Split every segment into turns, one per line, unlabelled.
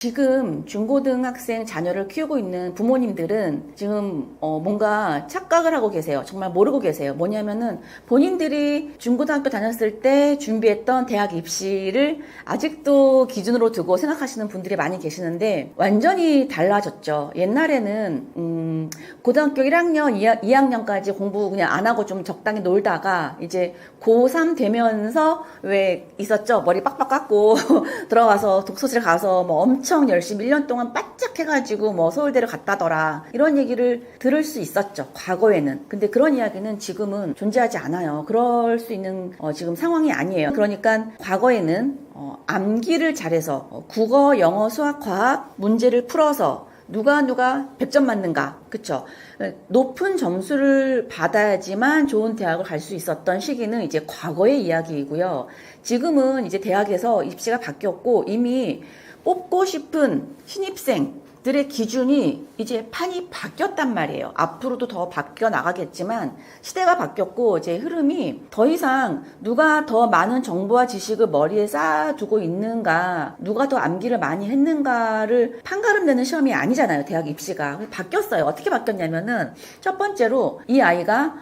지금 중고등학생 자녀를 키우고 있는 부모님들은 지금 뭔가 착각을 하고 계세요. 정말 모르고 계세요. 뭐냐면은 본인들이 중고등학교 다녔을 때 준비했던 대학 입시를 아직도 기준으로 두고 생각하시는 분들이 많이 계시는데 완전히 달라졌죠. 옛날에는 고등학교 1학년, 2학년까지 공부 그냥 안 하고 좀 적당히 놀다가 이제 고3 되면서 왜 있었죠? 머리 빡빡 깎고 들어가서 독서실 가서 뭐 엄청 열심히 1년 동안 바짝 해가지고 뭐 서울대를 갔다더라. 이런 얘기를 들을 수 있었죠. 과거에는. 근데 그런 이야기는 지금은 존재하지 않아요. 그럴 수 있는 지금 상황이 아니에요. 그러니까 과거에는 암기를 잘해서 국어, 영어, 수학, 과학 문제를 풀어서 누가 100점 맞는가, 그쵸? 높은 점수를 받아야지만 좋은 대학을 갈 수 있었던 시기는 이제 과거의 이야기이고요. 지금은 이제 대학에서 입시가 바뀌었고 이미 뽑고 싶은 신입생들의 기준이 이제 판이 바뀌었단 말이에요. 앞으로도 더 바뀌어 나가겠지만 시대가 바뀌었고 이제 흐름이 더 이상 누가 더 많은 정보와 지식을 머리에 쌓아두고 있는가, 누가 더 암기를 많이 했는가를 판가름내는 시험이 아니잖아요. 대학 입시가. 바뀌었어요. 어떻게 바뀌었냐면은 첫 번째로 이 아이가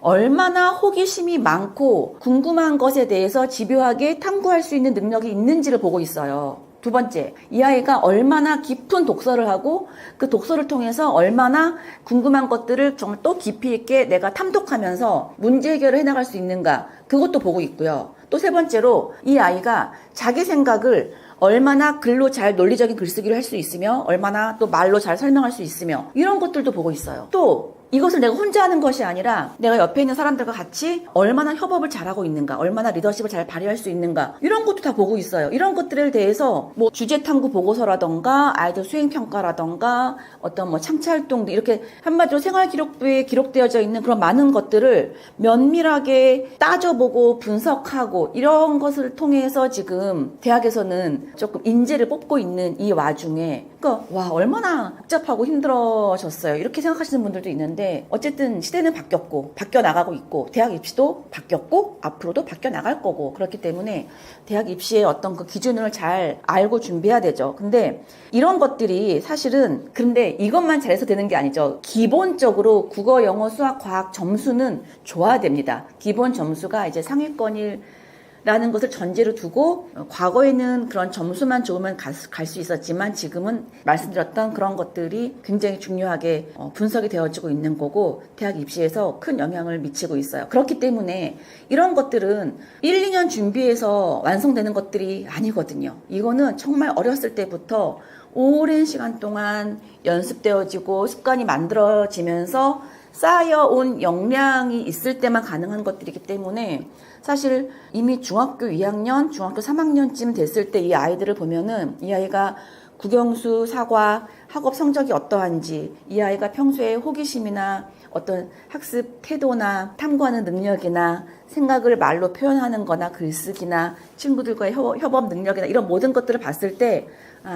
얼마나 호기심이 많고 궁금한 것에 대해서 집요하게 탐구할 수 있는 능력이 있는지를 보고 있어요. 두 번째, 이 아이가 얼마나 깊은 독서를 하고 그 독서를 통해서 얼마나 궁금한 것들을 정말 또 깊이 있게 내가 탐독하면서 문제 해결을 해나갈 수 있는가, 그것도 보고 있고요. 또 세 번째로 이 아이가 자기 생각을 얼마나 글로 잘 논리적인 글쓰기를 할 수 있으며 얼마나 또 말로 잘 설명할 수 있으며 이런 것들도 보고 있어요. 또 이것을 내가 혼자 하는 것이 아니라 내가 옆에 있는 사람들과 같이 얼마나 협업을 잘하고 있는가, 얼마나 리더십을 잘 발휘할 수 있는가, 이런 것도 다 보고 있어요. 이런 것들에 대해서 뭐 주제 탐구 보고서라던가 아이들 수행 평가라던가 어떤 뭐 창체 활동, 이렇게 한마디로 생활 기록부에 기록되어져 있는 그런 많은 것들을 면밀하게 따져보고 분석하고 이런 것을 통해서 지금 대학에서는 조금 인재를 뽑고 있는 이 와중에, 그러니까 와, 얼마나 복잡하고 힘들어졌어요. 이렇게 생각하시는 분들도 있는데 어쨌든 시대는 바뀌었고 바뀌어 나가고 있고 대학 입시도 바뀌었고 앞으로도 바뀌어 나갈 거고, 그렇기 때문에 대학 입시의 어떤 그 기준을 잘 알고 준비해야 되죠. 근데 이런 것들이 사실은, 근데 이것만 잘해서 되는 게 아니죠. 기본적으로 국어, 영어, 수학, 과학 점수는 좋아야 됩니다. 기본 점수가 이제 상위권일 라는 것을 전제로 두고 과거에는 그런 점수만 좋으면 갈 수 있었지만 지금은 말씀드렸던 그런 것들이 굉장히 중요하게 분석이 되어지고 있는 거고 대학 입시에서 큰 영향을 미치고 있어요. 그렇기 때문에 이런 것들은 1, 2년 준비해서 완성되는 것들이 아니거든요. 이거는 정말 어렸을 때부터 오랜 시간 동안 연습되어지고 습관이 만들어지면서 쌓여온 역량이 있을 때만 가능한 것들이기 때문에 사실 이미 중학교 2학년, 중학교 3학년쯤 됐을 때 이 아이들을 보면은 이 아이가 국영수, 사과, 학업 성적이 어떠한지, 이 아이가 평소에 호기심이나 어떤 학습 태도나 탐구하는 능력이나 생각을 말로 표현하는 거나 글쓰기나 친구들과의 협업 능력이나 이런 모든 것들을 봤을 때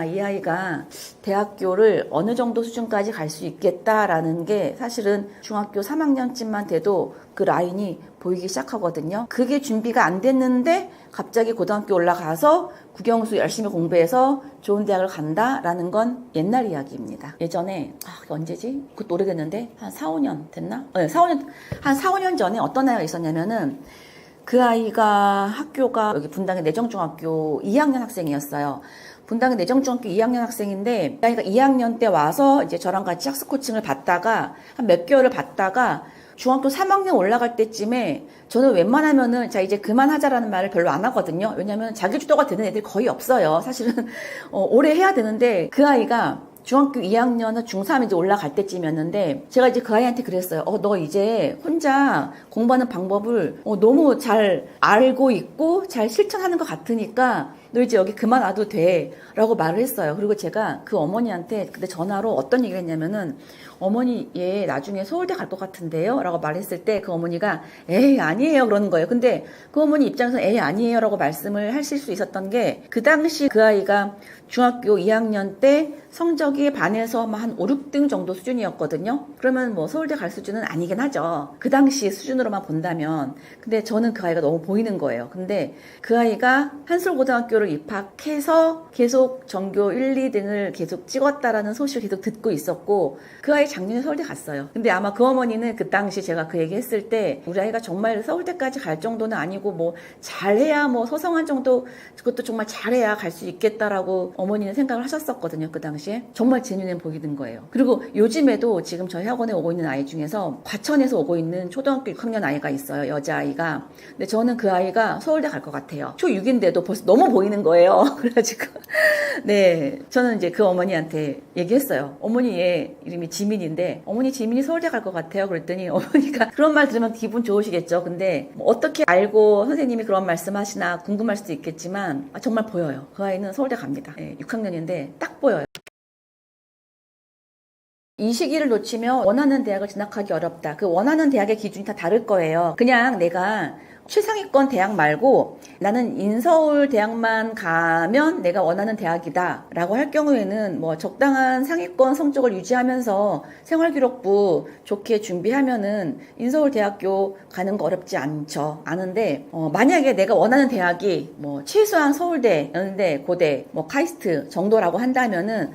이 아이가 대학교를 어느 정도 수준까지 갈 수 있겠다라는 게 사실은 중학교 3학년쯤만 돼도 그 라인이 보이기 시작하거든요. 그게 준비가 안 됐는데 갑자기 고등학교 올라가서 국영수 열심히 공부해서 좋은 대학을 간다라는 건 옛날 이야기입니다. 예전에 언제지? 그것도 오래됐는데 한 4, 5년 됐나? 네, 4, 5년 전에 어떤 아이가 있었냐면은 그 아이가 학교가 여기 분당의 내정중학교 2학년 학생이었어요. 분당의 내정중학교 2학년 학생인데 그 아이가 2학년 때 와서 이제 저랑 같이 학습 코칭을 받다가 한 몇 개월을 받다가 중학교 3학년 올라갈 때쯤에 저는 웬만하면은 자 이제 그만하자라는 말을 별로 안 하거든요. 왜냐면 자기주도가 되는 애들이 거의 없어요. 사실은 오래 해야 되는데 그 아이가 중학교 2학년, 중3 이제 올라갈 때쯤이었는데 제가 이제 그 아이한테 그랬어요. 너 이제 혼자 공부하는 방법을 너무 잘 알고 있고 잘 실천하는 것 같으니까 너 이제 여기 그만 와도 돼 라고 말을 했어요. 그리고 제가 그 어머니한테 그때 전화로 어떤 얘기를 했냐면은 어머니 얘 나중에 서울대 갈 것 같은데요 라고 말했을 때 그 어머니가 에이 아니에요 그러는 거예요. 근데 그 어머니 입장에서 에이 아니에요 라고 말씀을 하실 수 있었던 게 그 당시 그 아이가 중학교 2학년 때 성적이 반에서 한 5, 6등 정도 수준이었거든요. 그러면 뭐 서울대 갈 수준은 아니긴 하죠. 그 당시 수준으로만 본다면. 근데 저는 그 아이가 너무 보이는 거예요. 근데 그 아이가 한솔고등학교를 고등학교를 입학해서 계속 전교 1, 2등을 계속 찍었다라는 소식을 계속 듣고 있었고 그 아이 작년에 서울대 갔어요. 근데 아마 그 어머니는 그 당시 제가 그 얘기 했을 때 우리 아이가 정말 서울대까지 갈 정도는 아니고 뭐 잘해야 뭐 서성한 정도 그것도 정말 잘해야 갈 수 있겠다라고 어머니는 생각을 하셨었거든요. 그 당시에. 정말 제 눈에 보이는 거예요. 그리고 요즘에도 지금 저희 학원에 오고 있는 아이 중에서 과천에서 오고 있는 초등학교 6학년 아이가 있어요. 여자아이가. 근데 저는 그 아이가 서울대 갈 것 같아요. 초6인데도 벌써 너무 보이는 거예요. 그래가지고 네, 저는 이제 그 어머니한테 얘기했어요. 어머니 얘 이름이 지민인데 어머니 지민이 서울대 갈 것 같아요. 그랬더니 어머니가 그런 말 들으면 기분 좋으시겠죠. 근데 뭐 어떻게 알고 선생님이 그런 말씀하시나 궁금할 수도 있겠지만 정말 보여요. 그 아이는 서울대 갑니다. 네, 6학년인데 딱 보여요. 이 시기를 놓치면 원하는 대학을 진학하기 어렵다. 그 원하는 대학의 기준이 다 다를 거예요. 그냥 내가 최상위권 대학 말고 나는 인서울 대학만 가면 내가 원하는 대학이다 라고 할 경우에는 뭐 적당한 상위권 성적을 유지하면서 생활기록부 좋게 준비하면은 인서울 대학교 가는 거 어렵지 않은데 만약에 내가 원하는 대학이 뭐 최소한 서울대, 연대, 고대, 뭐 카이스트 정도라고 한다면은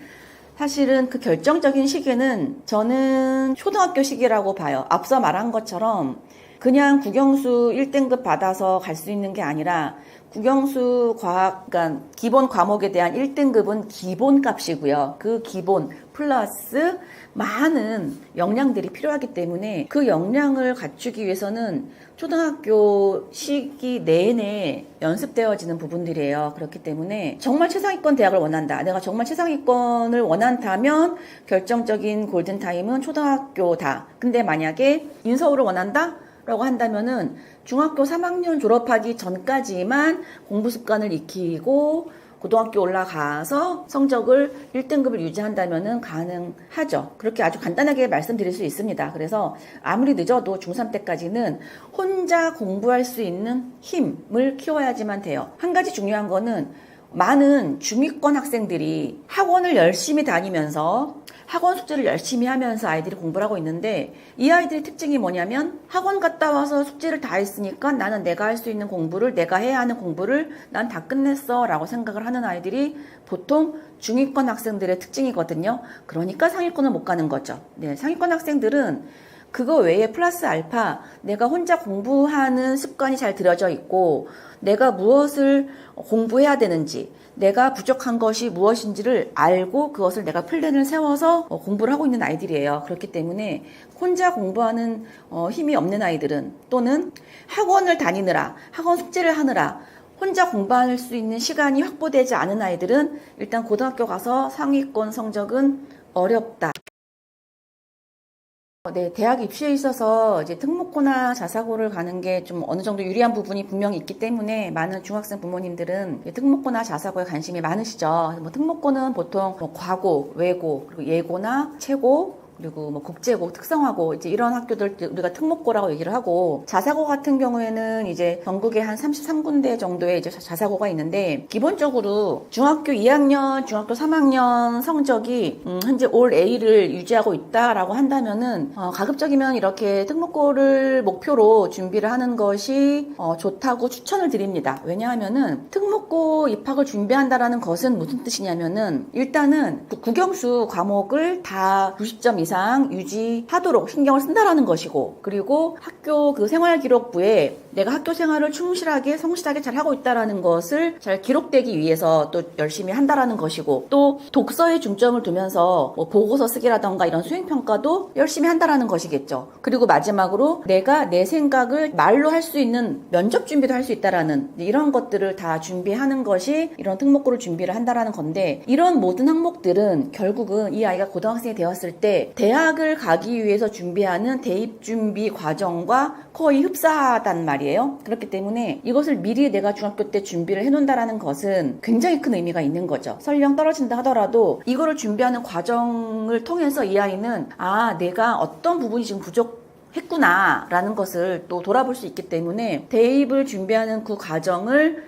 사실은 그 결정적인 시기는 저는 초등학교 시기라고 봐요. 앞서 말한 것처럼 그냥 국영수 1등급 받아서 갈 수 있는 게 아니라 국영수 과학, 그러니까 기본 과목에 대한 1등급은 기본값이고요. 그 기본 플러스 많은 역량들이 필요하기 때문에 그 역량을 갖추기 위해서는 초등학교 시기 내내 연습되어지는 부분들이에요. 그렇기 때문에 정말 최상위권 대학을 원한다. 내가 정말 최상위권을 원한다면 결정적인 골든타임은 초등학교다. 근데 만약에 인서울을 원한다? 라고 한다면은 중학교 3학년 졸업하기 전까지만 공부 습관을 익히고 고등학교 올라가서 성적을 1등급을 유지한다면은 가능하죠. 그렇게 아주 간단하게 말씀드릴 수 있습니다. 그래서 아무리 늦어도 중3 때까지는 혼자 공부할 수 있는 힘을 키워야지만 돼요. 한 가지 중요한 거는 많은 중위권 학생들이 학원을 열심히 다니면서 학원 숙제를 열심히 하면서 아이들이 공부를 하고 있는데 이 아이들의 특징이 뭐냐면 학원 갔다 와서 숙제를 다 했으니까 나는 내가 할 수 있는 공부를 내가 해야 하는 공부를 난 다 끝냈어 라고 생각을 하는 아이들이 보통 중위권 학생들의 특징이거든요. 그러니까 상위권을 못 가는 거죠. 네, 상위권 학생들은 그거 외에 플러스 알파 내가 혼자 공부하는 습관이 잘 들여져 있고 내가 무엇을 공부해야 되는지 내가 부족한 것이 무엇인지를 알고 그것을 내가 플랜을 세워서 공부를 하고 있는 아이들이에요. 그렇기 때문에 혼자 공부하는 힘이 없는 아이들은 또는 학원을 다니느라 학원 숙제를 하느라 혼자 공부할 수 있는 시간이 확보되지 않은 아이들은 일단 고등학교 가서 상위권 성적은 어렵다. 네, 대학 입시에 있어서 이제 특목고나 자사고를 가는 게 좀 어느 정도 유리한 부분이 분명히 있기 때문에 많은 중학생 부모님들은 특목고나 자사고에 관심이 많으시죠. 뭐 특목고는 보통 뭐 과고, 외고, 그리고 예고나 최고, 그리고 뭐 국제고, 특성화고 이제 이런 학교들 우리가 특목고라고 얘기를 하고 자사고 같은 경우에는 이제 전국에 한 33군데 정도의 이제 자사고가 있는데 기본적으로 중학교 2학년, 중학교 3학년 성적이 현재 올 A를 유지하고 있다라고 한다면은 가급적이면 이렇게 특목고를 목표로 준비를 하는 것이 좋다고 추천을 드립니다. 왜냐하면은 특목고 입학을 준비한다라는 것은 무슨 뜻이냐면은 일단은 국영수 과목을 다 90점 이상 유지하도록 신경을 쓴다라는 것이고 그리고 학교 그 생활기록부에 내가 학교 생활을 충실하게 성실하게 잘 하고 있다라는 것을 잘 기록되기 위해서 또 열심히 한다라는 것이고 또 독서에 중점을 두면서 뭐 보고서 쓰기라던가 이런 수행평가도 열심히 한다라는 것이겠죠. 그리고 마지막으로 내가 내 생각을 말로 할 수 있는 면접 준비도 할 수 있다라는 이런 것들을 다 준비하는 것이 이런 특목고를 준비를 한다라는 건데 이런 모든 항목들은 결국은 이 아이가 고등학생이 되었을 때 대학을 가기 위해서 준비하는 대입 준비 과정과 거의 흡사하단 말이에요. 그렇기 때문에 이것을 미리 내가 중학교 때 준비를 해놓는다라는 것은 굉장히 큰 의미가 있는 거죠. 설령 떨어진다 하더라도 이거를 준비하는 과정을 통해서 이 아이는 내가 어떤 부분이 지금 부족했구나 라는 것을 또 돌아볼 수 있기 때문에 대입을 준비하는 그 과정을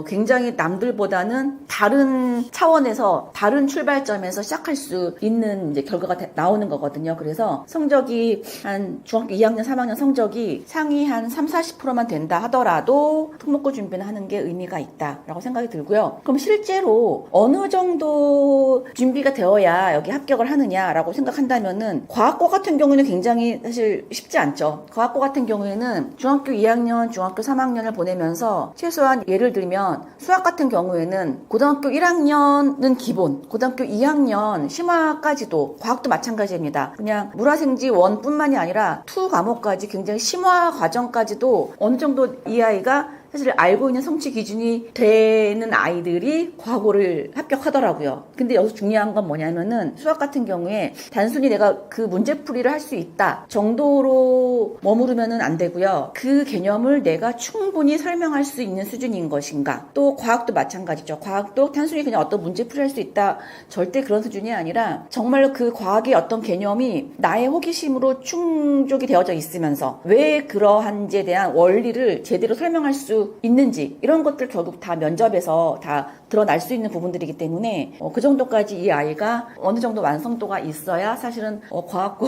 굉장히 남들보다는 다른 차원에서 다른 출발점에서 시작할 수 있는 이제 결과가 나오는 거거든요. 그래서 성적이 한 중학교 2학년, 3학년 성적이 상위 한 3, 40%만 된다 하더라도 특목고 준비는 하는 게 의미가 있다라고 생각이 들고요. 그럼 실제로 어느 정도 준비가 되어야 여기 합격을 하느냐라고 생각한다면은 과학고 같은 경우는 굉장히 사실 쉽지 않죠. 과학고 같은 경우에는 중학교 2학년, 중학교 3학년을 보내면서 최소한 예를 들면 수학 같은 경우에는 고등학교 1학년은 기본, 고등학교 2학년 심화까지도 과학도 마찬가지입니다. 그냥 물화생지 1뿐만이 아니라 2 과목까지 굉장히 심화 과정까지도 어느 정도 이 아이가 사실 알고 있는 성취 기준이 되는 아이들이 과학고를 합격하더라고요. 근데 여기서 중요한 건 뭐냐면은 수학 같은 경우에 단순히 내가 그 문제풀이를 할 수 있다 정도로 머무르면은 안 되고요. 그 개념을 내가 충분히 설명할 수 있는 수준인 것인가. 또 과학도 마찬가지죠. 과학도 단순히 그냥 어떤 문제풀이 할 수 있다 절대 그런 수준이 아니라 정말로 그 과학의 어떤 개념이 나의 호기심으로 충족이 되어져 있으면서 왜 그러한지에 대한 원리를 제대로 설명할 수 있는지 이런 것들 결국 다 면접에서 다 드러날 수 있는 부분들이기 때문에 그 정도까지 이 아이가 어느 정도 완성도가 있어야 사실은 과학고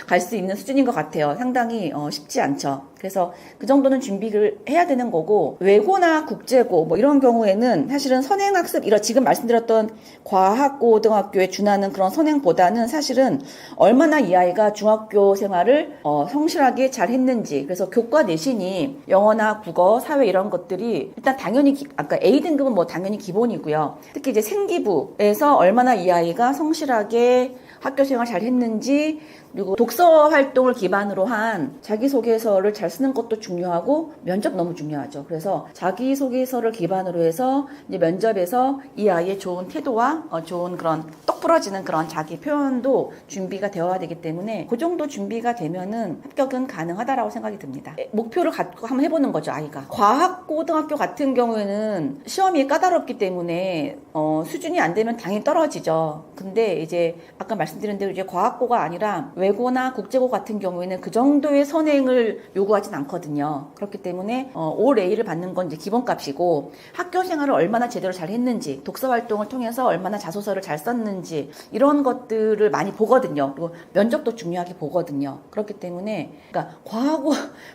갈 수 있는 수준인 것 같아요. 상당히 쉽지 않죠. 그래서 그 정도는 준비를 해야 되는 거고 외고나 국제고 뭐 이런 경우에는 사실은 선행학습 지금 말씀드렸던 과학고등학교에 준하는 그런 선행보다는 사실은 얼마나 이 아이가 중학교 생활을 성실하게 잘 했는지 그래서 교과 내신이 영어나 국어, 사회 이런 것들이 일단 당연히 아까 A등급은 뭐 당연히 기본이고요. 특히 이제 생기부에서 얼마나 이 아이가 성실하게 학교 생활 잘 했는지 그리고 독서 활동을 기반으로 한 자기소개서를 잘 쓰는 것도 중요하고 면접 너무 중요하죠. 그래서 자기소개서를 기반으로 해서 이제 면접에서 이 아이의 좋은 태도와 좋은 그런 똑 부러지는 그런 자기 표현도 준비가 되어야 되기 때문에 그 정도 준비가 되면은 합격은 가능하다라고 생각이 듭니다. 목표를 갖고 한번 해보는 거죠, 아이가. 과학고등학교 같은 경우에는 시험이 까다롭기 때문에 수준이 안 되면 당연히 떨어지죠. 근데 이제 아까 말씀드린 대로 이제 과학고가 아니라 외고나 국제고 같은 경우에는 그 정도의 선행을 요구하진 않거든요. 그렇기 때문에 올 A를 받는 건 이제 기본값이고 학교 생활을 얼마나 제대로 잘 했는지 독서 활동을 통해서 얼마나 자소서를 잘 썼는지 이런 것들을 많이 보거든요. 그리고 면접도 중요하게 보거든요. 그렇기 때문에 그러니까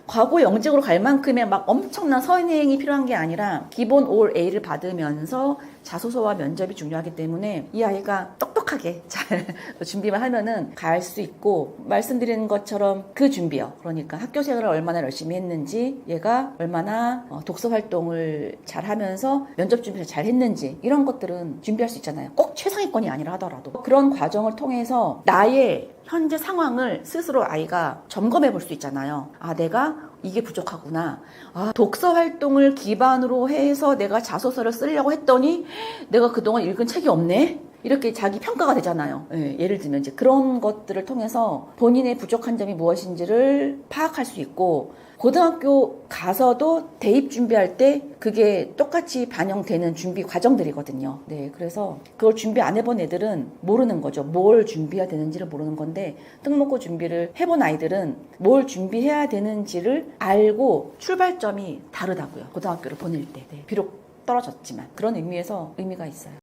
과거 영재고로 갈 만큼의 막 엄청난 선행이 필요한 게 아니라 기본 올 A를 받으면서 자소서와 면접이 중요하기 때문에 이 아이가 똑똑하게 잘 준비만 하면은 갈 수 있고 말씀드린 것처럼 그 준비요. 그러니까 학교 생활을 얼마나 열심히 했는지 얘가 얼마나 독서 활동을 잘 하면서 면접 준비를 잘 했는지 이런 것들은 준비할 수 있잖아요. 꼭 최상위권이 아니라 하더라도 그런 과정을 통해서 나의 현재 상황을 스스로 아이가 점검해 볼 수 있잖아요. 아, 내가 이게 부족하구나. 아, 독서 활동을 기반으로 해서 내가 자소서를 쓰려고 했더니 내가 그동안 읽은 책이 없네? 이렇게 자기 평가가 되잖아요. 예를 들면 이제 그런 것들을 통해서 본인의 부족한 점이 무엇인지를 파악할 수 있고 고등학교 가서도 대입 준비할 때 그게 똑같이 반영되는 준비 과정들이거든요. 네, 그래서 그걸 준비 안 해본 애들은 모르는 거죠. 뭘 준비해야 되는지를 모르는 건데 특목고 준비를 해본 아이들은 뭘 준비해야 되는지를 알고 출발점이 다르다고요. 고등학교를 보낼 때. 네, 비록 떨어졌지만 그런 의미가 있어요.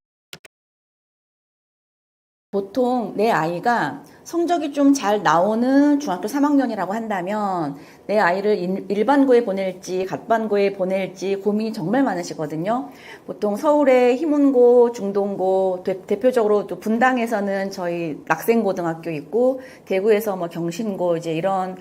보통 내 아이가 성적이 좀 잘 나오는 중학교 3학년이라고 한다면 내 아이를 일반고에 보낼지 갑반고에 보낼지 고민이 정말 많으시거든요. 보통 서울의 희문고, 중동고, 대표적으로 또 분당에서는 저희 낙생고등학교 있고 대구에서 뭐 경신고 이제 이런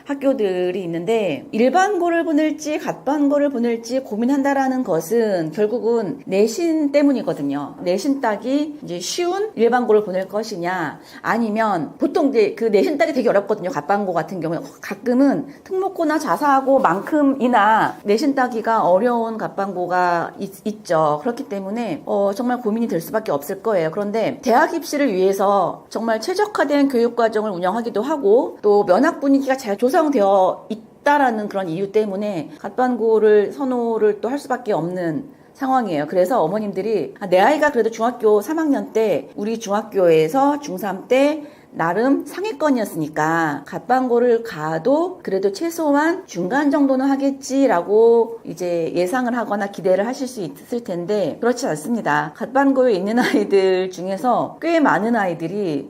학교들이 있는데 일반고를 보낼지 갑반고를 보낼지 고민한다라는 것은 결국은 내신 때문이거든요. 내신 따기 이제 쉬운 일반고를 보낼 것이냐 아니면 보통 이제 그 내신 따기 되게 어렵거든요. 갑반고 같은 경우에 가끔은 특목고나 자사고만큼이나 내신 따기가 어려운 갑반고가 있죠. 그렇기 때문에 정말 고민이 될 수밖에 없을 거예요. 그런데 대학 입시를 위해서 정말 최적화된 교육과정을 운영하기도 하고 또 면학 분위기가 잘 조성되어 있다라는 그런 이유 때문에 갑반고를 선호를 또 할 수밖에 없는 상황이에요. 그래서 어머님들이 내 아이가 그래도 중학교 3학년 때 우리 중학교에서 중3 때 나름 상위권이었으니까 갓방고를 가도 그래도 최소한 중간 정도는 하겠지라고 이제 예상을 하거나 기대를 하실 수 있을 텐데 그렇지 않습니다. 갓방고에 있는 아이들 중에서 꽤 많은 아이들이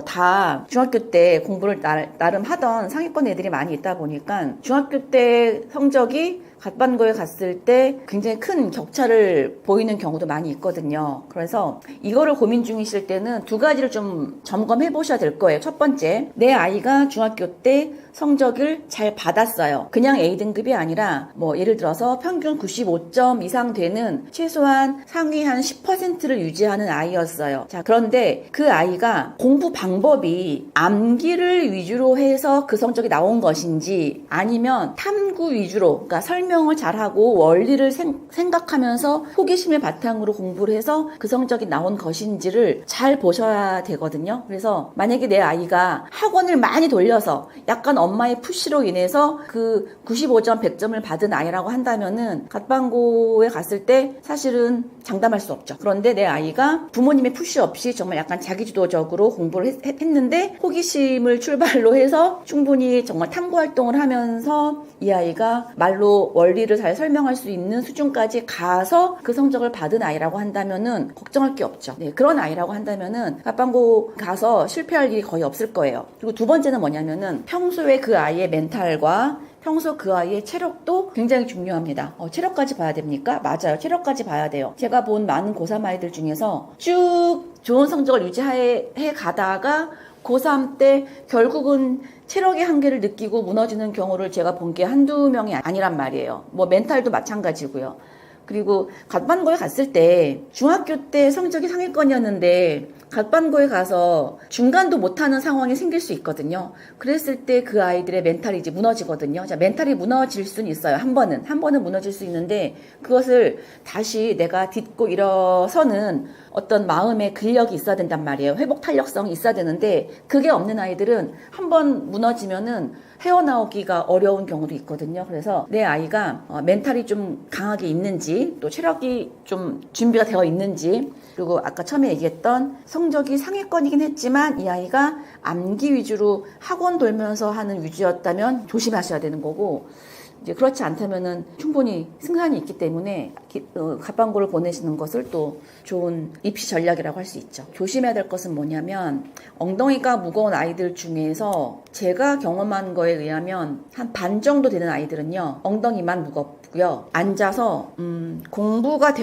다 중학교 때 공부를 나름 하던 상위권 애들이 많이 있다 보니까 중학교 때 성적이 갓반고에 갔을 때 굉장히 큰 격차를 보이는 경우도 많이 있거든요. 그래서 이거를 고민 중이실 때는 두 가지를 좀 점검해 보셔야 될 거예요. 첫 번째, 내 아이가 중학교 때 성적을 잘 받았어요. 그냥 A등급이 아니라 뭐 예를 들어서 평균 95점 이상 되는 최소한 상위 한 10%를 유지하는 아이였어요. 자, 그런데 그 아이가 공부 방법이 암기를 위주로 해서 그 성적이 나온 것인지 아니면 탐구 위주로, 그러니까 설명을 잘하고 원리를 생각하면서 호기심을 바탕으로 공부를 해서 그 성적이 나온 것인지를 잘 보셔야 되거든요. 그래서 만약에 내 아이가 학원을 많이 돌려서 약간 엄마의 푸시로 인해서 그 95점, 100점을 받은 아이라고 한다면은 갓방고에 갔을 때 사실은 장담할 수 없죠. 그런데 내 아이가 부모님의 푸시 없이 정말 약간 자기주도적으로 공부를 했는데 호기심을 출발로 해서 충분히 정말 탐구 활동을 하면서 이 아이가 말로 원리를 잘 설명할 수 있는 수준까지 가서 그 성적을 받은 아이라고 한다면은 걱정할 게 없죠. 네, 그런 아이라고 한다면은 갓방고 가서 실패할 일이 거의 없을 거예요. 그리고 두 번째는 뭐냐면은 평소에 그 아이의 멘탈과 평소 그 아이의 체력도 굉장히 중요합니다. 체력까지 봐야 됩니까? 맞아요. 체력까지 봐야 돼요. 제가 본 많은 고3 아이들 중에서 쭉 좋은 성적을 유지해 가다가 고3 때 결국은 체력의 한계를 느끼고 무너지는 경우를 제가 본 게 한두 명이 아니란 말이에요. 뭐 멘탈도 마찬가지고요. 그리고 갓반고에 갔을 때 중학교 때 성적이 상위권이었는데 갓반고에 가서 중간도 못하는 상황이 생길 수 있거든요. 그랬을 때 그 아이들의 멘탈이 이제 무너지거든요. 자, 멘탈이 무너질 수는 있어요. 한 번은 무너질 수 있는데 그것을 다시 내가 딛고 일어서는 어떤 마음의 근력이 있어야 된단 말이에요. 회복 탄력성이 있어야 되는데 그게 없는 아이들은 한 번 무너지면은 헤어나오기가 어려운 경우도 있거든요. 그래서 내 아이가 멘탈이 좀 강하게 있는지 또 체력이 좀 준비가 되어 있는지 그리고 아까 처음에 얘기했던 성적이 상위권이긴 했지만 이 아이가 암기 위주로 학원 돌면서 하는 위주였다면 조심하셔야 되는 거고 이제 그렇지 않다면은 충분히 승산이 있기 때문에 갓방고를 보내시는 것을 또 좋은 입시 전략이라고 할 수 있죠. 조심해야 될 것은 뭐냐면 엉덩이가 무거운 아이들 중에서 제가 경험한 거에 의하면 한 반 정도 되는 아이들은요 엉덩이만 무겁고요 앉아서 공부가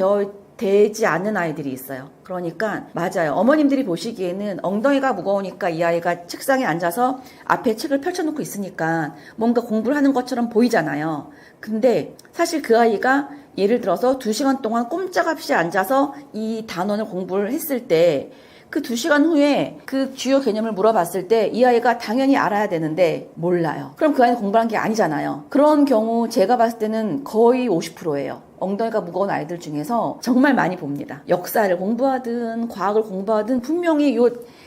되지 않는 아이들이 있어요. 그러니까 맞아요. 어머님들이 보시기에는 엉덩이가 무거우니까 이 아이가 책상에 앉아서 앞에 책을 펼쳐놓고 있으니까 뭔가 공부를 하는 것처럼 보이잖아요. 근데 사실 그 아이가 예를 들어서 2시간 동안 꼼짝없이 앉아서 이 단원을 공부를 했을 때 그 2시간 후에 그 주요 개념을 물어봤을 때 이 아이가 당연히 알아야 되는데 몰라요. 그럼 그 아이는 공부한 게 아니잖아요. 그런 경우 제가 봤을 때는 거의 50%예요. 엉덩이가 무거운 아이들 중에서 정말 많이 봅니다. 역사를 공부하든 과학을 공부하든 분명히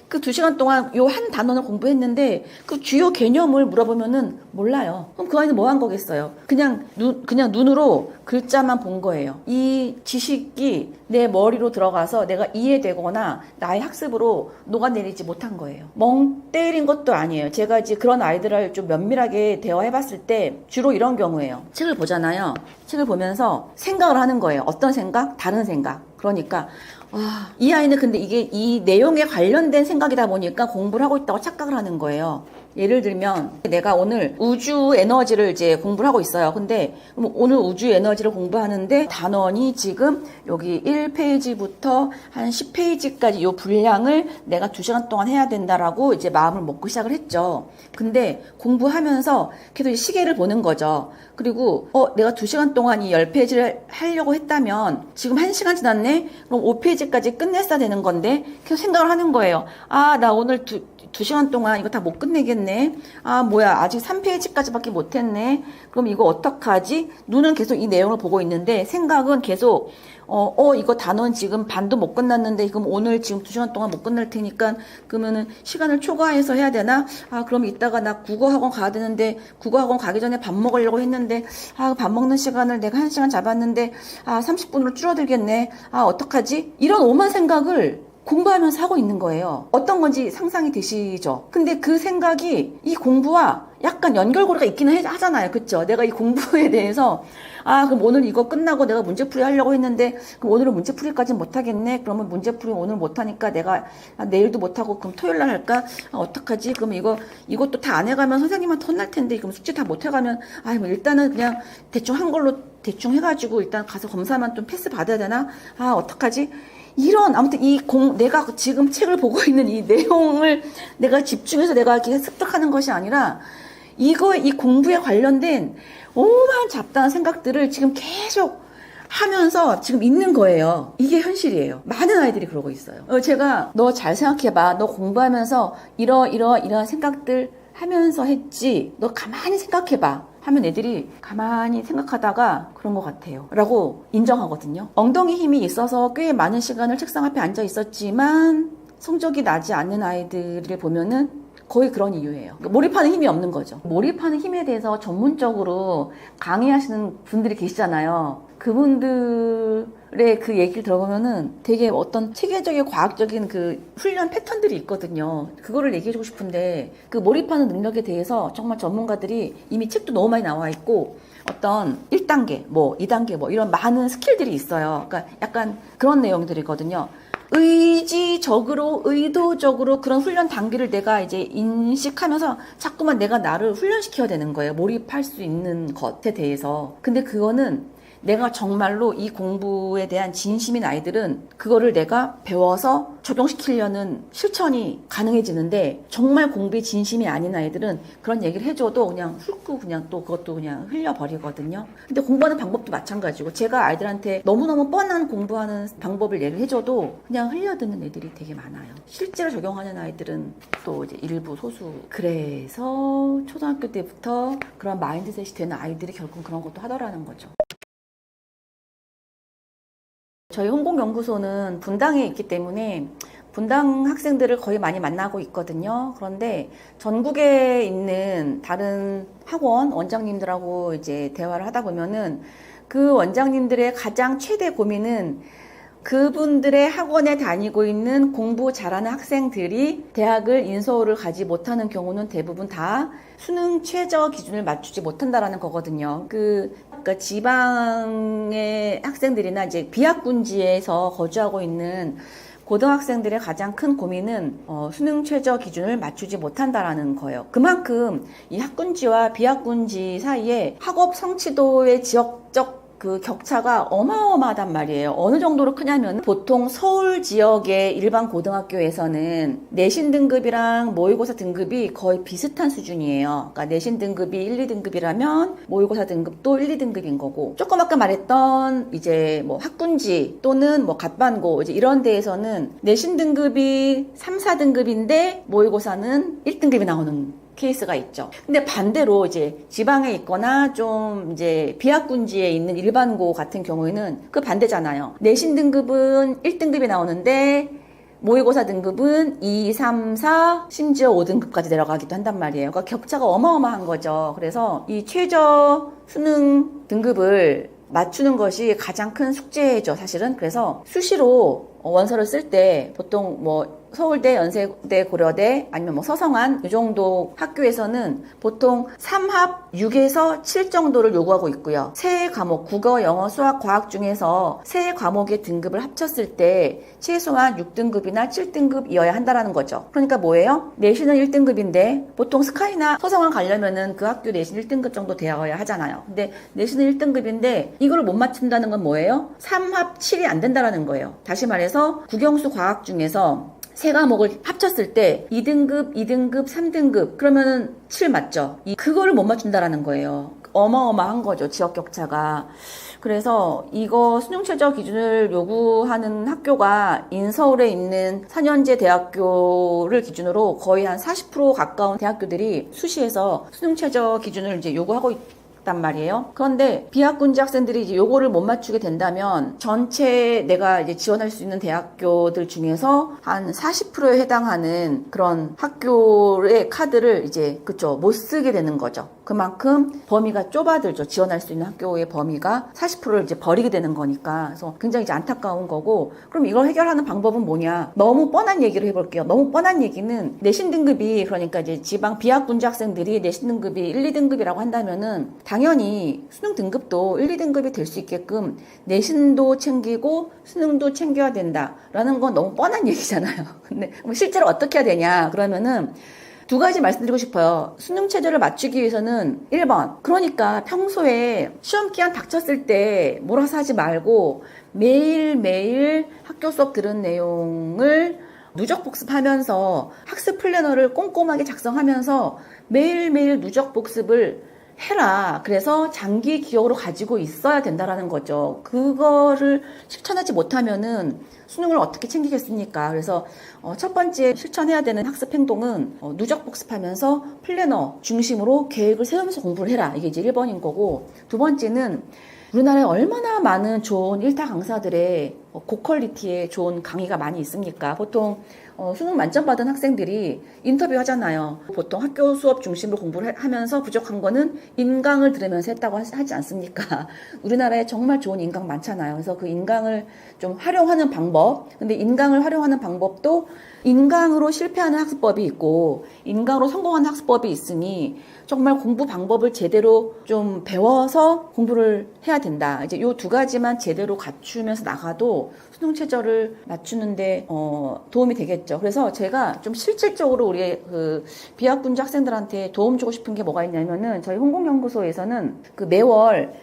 그 2시간 동안 요 한 단원을 공부했는데 그 주요 개념을 물어보면은 몰라요. 그럼 그 아이는 뭐 한 거겠어요? 그냥 눈으로 글자만 본 거예요. 이 지식이 내 머리로 들어가서 내가 이해되거나 나의 학습으로 녹아내리지 못한 거예요. 멍 때린 것도 아니에요. 제가 이제 그런 아이들을 좀 면밀하게 대화해봤을 때 주로 이런 경우예요. 책을 보잖아요. 책을 보면서 생각을 하는 거예요. 어떤 생각? 다른 생각. 그러니까 이 아이는 근데 이게 이 내용에 관련된 생각이다 보니까 공부를 하고 있다고 착각을 하는 거예요. 예를 들면 내가 오늘 우주 에너지를 이제 공부를 하고 있어요. 근데 오늘 우주 에너지를 공부하는데 단원이 지금 여기 1페이지부터 한 10페이지까지 이 분량을 내가 2시간 동안 해야 된다라고 이제 마음을 먹고 시작을 했죠. 근데 공부하면서 계속 시계를 보는 거죠. 그리고 내가 2시간 동안 이 10페이지를 하려고 했다면 지금 1시간 지났네? 그럼 5페이지까지 끝냈어야 되는 건데 계속 생각을 하는 거예요. 나 오늘 2시간 동안 이거 다 못 끝내겠네. 뭐야, 아직 3페이지까지밖에 못했네. 그럼 이거 어떡하지? 눈은 계속 이 내용을 보고 있는데 생각은 계속 이거 단원 지금 반도 못 끝났는데 그럼 오늘 지금 2시간 동안 못 끝낼 테니까 그러면은 시간을 초과해서 해야 되나? 그럼 이따가 나 국어학원 가야 되는데 국어학원 가기 전에 밥 먹으려고 했는데 밥 먹는 시간을 내가 1시간 잡았는데 30분으로 줄어들겠네. 어떡하지? 이런 오만 생각을 공부하면서 하고 있는 거예요. 어떤 건지 상상이 되시죠? 근데 그 생각이 이 공부와 약간 연결고리가 있기는 하잖아요. 그쵸? 내가 이 공부에 대해서 그럼 오늘 이거 끝나고 내가 문제풀이 하려고 했는데 그럼 오늘은 문제풀이까지는 못하겠네. 그러면 문제풀이 오늘 못하니까 내가 내일도 못하고 그럼 토요일날 할까? 어떡하지? 그럼 이것도 다 안 해가면 선생님한테 혼날 텐데 그럼 숙제 다 못해가면 뭐 일단은 그냥 대충 한 걸로 대충 해가지고 일단 가서 검사만 좀 패스 받아야 되나? 어떡하지? 아무튼 내가 지금 책을 보고 있는 이 내용을 내가 집중해서 내가 이렇게 습득하는 것이 아니라 이 공부에 관련된 오만 잡다한 생각들을 지금 계속 하면서 지금 있는 거예요. 이게 현실이에요. 많은 아이들이 그러고 있어요. 제가 너 잘 생각해봐. 너 공부하면서 이러한 생각들 하면서 했지. 너 가만히 생각해봐. 하면 애들이 가만히 생각하다가 그런 것 같아요 라고 인정하거든요. 엉덩이 힘이 있어서 꽤 많은 시간을 책상 앞에 앉아 있었지만 성적이 나지 않는 아이들을 보면은 거의 그런 이유예요. 몰입하는 힘이 없는 거죠. 몰입하는 힘에 대해서 전문적으로 강의하시는 분들이 계시잖아요. 그분들의 그 얘기를 들어보면은 되게 어떤 체계적인 과학적인 그 훈련 패턴들이 있거든요. 그거를 얘기해주고 싶은데 그 몰입하는 능력에 대해서 정말 전문가들이 이미 책도 너무 많이 나와 있고 어떤 1단계, 2단계 이런 많은 스킬들이 있어요. 그러니까 약간 그런 내용들이거든요. 의지적으로, 의도적으로 그런 훈련 단계를 내가 이제 인식하면서 자꾸만 내가 나를 훈련시켜야 되는 거예요. 몰입할 수 있는 것에 대해서. 근데 그거는 내가 정말로 이 공부에 대한 진심인 아이들은 그거를 내가 배워서 적용시키려는 실천이 가능해지는데 정말 공부에 진심이 아닌 아이들은 그런 얘기를 해줘도 그냥 훑고 그냥 또 그것도 그냥 흘려버리거든요. 근데 공부하는 방법도 마찬가지고 제가 아이들한테 너무너무 뻔한 공부하는 방법을 얘기를 해줘도 그냥 흘려듣는 애들이 되게 많아요. 실제로 적용하는 아이들은 또 이제 일부 소수. 그래서 초등학교 때부터 그런 마인드셋이 되는 아이들이 결국 그런 것도 하더라는 거죠. 저희 홍공연구소는 분당에 있기 때문에 분당 학생들을 거의 많이 만나고 있거든요. 그런데 전국에 있는 다른 학원 원장님들하고 이제 대화를 하다 보면은 그 원장님들의 가장 최대 고민은 그분들의 학원에 다니고 있는 공부 잘하는 학생들이 대학을 인서울을 가지 못하는 경우는 대부분 다 수능 최저 기준을 맞추지 못한다라는 거거든요. 그러니까 지방의 학생들이나 이제 비학군지에서 거주하고 있는 고등학생들의 가장 큰 고민은 수능 최저 기준을 맞추지 못한다라는 거예요. 그만큼 이 학군지와 비학군지 사이에 학업 성취도의 지역적 그 격차가 어마어마하단 말이에요. 어느 정도로 크냐면 보통 서울 지역의 일반 고등학교에서는 내신 등급이랑 모의고사 등급이 거의 비슷한 수준이에요. 그러니까 내신 등급이 1, 2등급이라면 모의고사 등급도 1, 2등급인 거고 조금 아까 말했던 이제 학군지 또는 갑반고 이제 이런 데에서는 내신 등급이 3, 4등급인데 모의고사는 1등급이 나오는 케이스가 있죠. 근데 반대로 이제 지방에 있거나 좀 이제 비학군지에 있는 일반고 같은 경우에는 그 반대잖아요. 내신 등급은 1등급이 나오는데 모의고사 등급은 2, 3, 4 심지어 5등급까지 내려가기도 한단 말이에요. 그러니까 격차가 어마어마한 거죠. 그래서 이 최저 수능 등급을 맞추는 것이 가장 큰 숙제죠, 사실은. 그래서 수시로 원서를 쓸 때 보통 서울대, 연세대, 고려대 아니면 서성한 이 정도 학교에서는 보통 3합 6에서 7 정도를 요구하고 있고요. 세 과목 국어, 영어, 수학, 과학 중에서 세 과목의 등급을 합쳤을 때 최소한 6등급이나 7등급이어야 한다라는 거죠. 그러니까 뭐예요? 내신은 1등급인데 보통 스카이나 서성한 가려면은 그 학교 내신 1등급 정도 되어야 하잖아요. 근데 내신은 1등급인데 이걸 못 맞춘다는 건 뭐예요? 3합 7이 안 된다라는 거예요. 다시 말해서 국영수 과학 중에서 세 과목을 합쳤을 때 2등급, 2등급, 3등급 그러면은 7 맞죠? 그거를 못 맞춘다라는 거예요. 어마어마한 거죠, 지역 격차가. 그래서 이거 수능 최저 기준을 요구하는 학교가 인서울에 있는 4년제 대학교를 기준으로 거의 한 40% 가까운 대학교들이 수시에서 수능 최저 기준을 이제 요구하고 있단 말이에요. 그런데 비학군지 학생들이 이제 요거를 못 맞추게 된다면 전체 내가 이제 지원할 수 있는 대학교들 중에서 한 40%에 해당하는 그런 학교의 카드를 이제 그쵸 못 쓰게 되는 거죠. 그만큼 범위가 좁아들죠. 지원할 수 있는 학교의 범위가 40%를 이제 버리게 되는 거니까. 그래서 굉장히 이제 안타까운 거고, 그럼 이걸 해결하는 방법은 뭐냐? 너무 뻔한 얘기를 해볼게요. 너무 뻔한 얘기는 내신 등급이, 그러니까 이제 지방 비학군지 학생들이 내신 등급이 1, 2등급이라고 한다면은 당연히 수능 등급도 1, 2등급이 될 수 있게끔 내신도 챙기고 수능도 챙겨야 된다라는 건 너무 뻔한 얘기잖아요. 근데 실제로 어떻게 해야 되냐? 그러면은 두 가지 말씀드리고 싶어요. 수능 체제를 맞추기 위해서는 1번, 그러니까 평소에 시험 기한 닥쳤을 때 몰아서 하지 말고 매일매일 학교 수업 들은 내용을 누적 복습하면서 학습 플래너를 꼼꼼하게 작성하면서 매일매일 누적 복습을 해라. 그래서 장기 기억으로 가지고 있어야 된다라는 거죠. 그거를 실천하지 못하면은 수능을 어떻게 챙기겠습니까? 그래서 첫 번째 실천해야 되는 학습 행동은 누적 복습하면서 플래너 중심으로 계획을 세우면서 공부를 해라. 이게 이제 1번인 거고, 두 번째는 우리나라에 얼마나 많은 좋은 일타 강사들의 고퀄리티의 좋은 강의가 많이 있습니까? 보통 수능 만점 받은 학생들이 인터뷰 하잖아요. 보통 학교 수업 중심으로 공부를 하면서 부족한 거는 인강을 들으면서 했다고 하지 않습니까? 우리나라에 정말 좋은 인강 많잖아요. 그래서 그 인강을 좀 활용하는 방법, 근데 인강을 활용하는 방법도 인강으로 실패하는 학습법이 있고 인강으로 성공하는 학습법이 있으니 정말 공부 방법을 제대로 좀 배워서 공부를 해야 된다. 이제 요 두 가지만 제대로 갖추면서 나가도 수능 최저를 맞추는데 도움이 되겠죠. 그래서 제가 좀 실질적으로 우리 그 비학군지 학생들한테 도움 주고 싶은 게 뭐가 있냐면은 저희 홍공연구소에서는 그 매월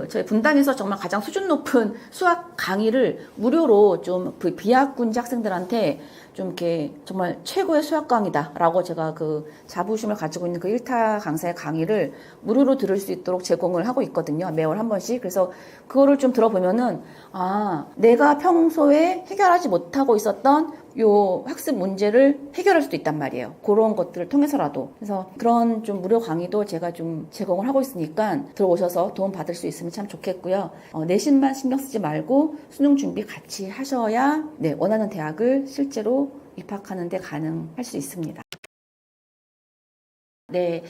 저희 분당에서 정말 가장 수준 높은 수학 강의를 무료로 좀 비학군지 학생들한테 좀 이렇게 정말 최고의 수학 강의다라고 제가 그 자부심을 가지고 있는 그 1타 강사의 강의를 무료로 들을 수 있도록 제공을 하고 있거든요. 매월 한 번씩. 그래서 그거를 좀 들어보면은 내가 평소에 해결하지 못하고 있었던 요 학습 문제를 해결할 수도 있단 말이에요. 그런 것들을 통해서라도. 그래서 그런 좀 무료 강의도 제가 좀 제공을 하고 있으니까 들어오셔서 도움 받을 수 있으면 참 좋겠고요. 내신만 신경 쓰지 말고 수능 준비 같이 하셔야 원하는 대학을 실제로 입학하는 데 가능할 수 있습니다. 네,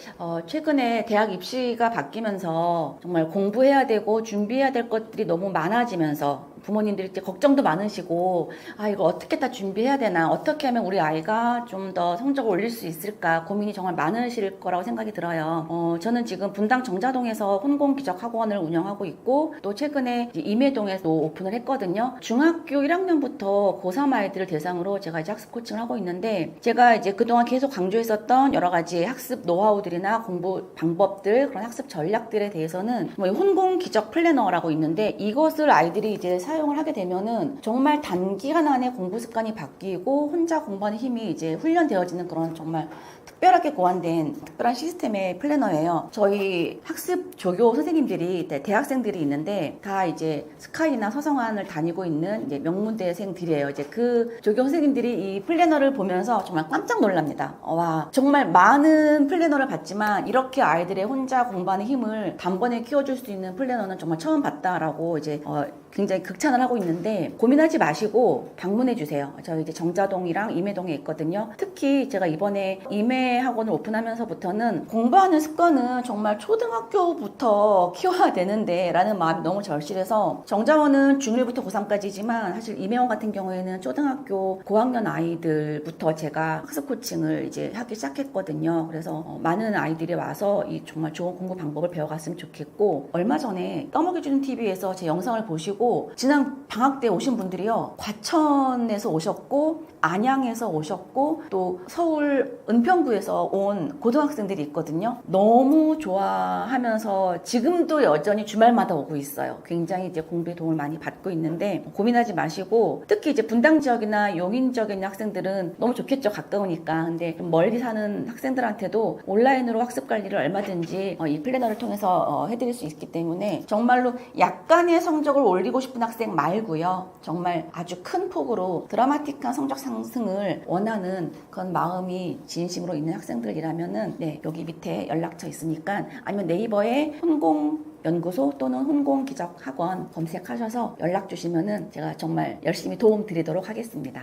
최근에 대학 입시가 바뀌면서 정말 공부해야 되고 준비해야 될 것들이 너무 많아지면서 부모님들이 이제 걱정도 많으시고, 이거 어떻게 다 준비해야 되나, 어떻게 하면 우리 아이가 좀 더 성적을 올릴 수 있을까 고민이 정말 많으실 거라고 생각이 들어요. 저는 지금 분당 정자동에서 혼공기적학원을 운영하고 있고, 또 최근에 임해동에도 오픈을 했거든요. 중학교 1학년부터 고3 아이들을 대상으로 제가 이제 학습 코칭을 하고 있는데, 제가 이제 그동안 계속 강조했었던 여러 가지 학습 노하우들이나 공부 방법들, 그런 학습 전략들에 대해서는 혼공기적 플래너라고 있는데, 이것을 아이들이 이제 사용을 하게 되면은 정말 단기간 안에 공부 습관이 바뀌고 혼자 공부하는 힘이 이제 훈련되어지는 그런 정말 특별하게 고안된 특별한 시스템의 플래너예요. 저희 학습 조교 선생님들이 대학생들이 있는데 다 이제 스카이나 서성안을 다니고 있는 이제 명문대생들이에요. 이제 그 조교 선생님들이 이 플래너를 보면서 정말 깜짝 놀랍니다. 와, 정말 많은 플래너를 봤지만 이렇게 아이들의 혼자 공부하는 힘을 단번에 키워줄 수 있는 플래너는 정말 처음 봤다라고 이제 굉장히 극찬을 하고 있는데, 고민하지 마시고 방문해 주세요. 저희 이제 정자동이랑 임해동에 있거든요. 특히 제가 이번에 임해 학원을 오픈하면서부터는 공부하는 습관은 정말 초등학교부터 키워야 되는데 라는 마음이 너무 절실해서, 정자원은 중1부터 고3까지지만 사실 임해원 같은 경우에는 초등학교 고학년 아이들부터 제가 학습 코칭을 이제 하기 시작했거든요. 그래서 많은 아이들이 와서 이 정말 좋은 공부 방법을 배워갔으면 좋겠고, 얼마 전에 떠먹여주는 TV에서 제 영상을 보시고 지난 방학 때 오신 분들이요, 과천에서 오셨고 안양에서 오셨고 또 서울 은평구에서 온 고등학생들이 있거든요. 너무 좋아하면서 지금도 여전히 주말마다 오고 있어요. 굉장히 이제 공부에 도움을 많이 받고 있는데 고민하지 마시고, 특히 이제 분당 지역이나 용인 지역에 있는 학생들은 너무 좋겠죠. 가까우니까. 근데 좀 멀리 사는 학생들한테도 온라인으로 학습 관리를 얼마든지 이 플래너를 통해서 해드릴 수 있기 때문에 정말로 약간의 성적을 올리고 싶은 학생 학생 말고요. 정말 아주 큰 폭으로 드라마틱한 성적 상승을 원하는 그런 마음이 진심으로 있는 학생들이라면은 네, 여기 밑에 연락처 있으니까 아니면 네이버에 혼공연구소 또는 혼공기적학원 검색하셔서 연락 주시면은 제가 정말 열심히 도움 드리도록 하겠습니다.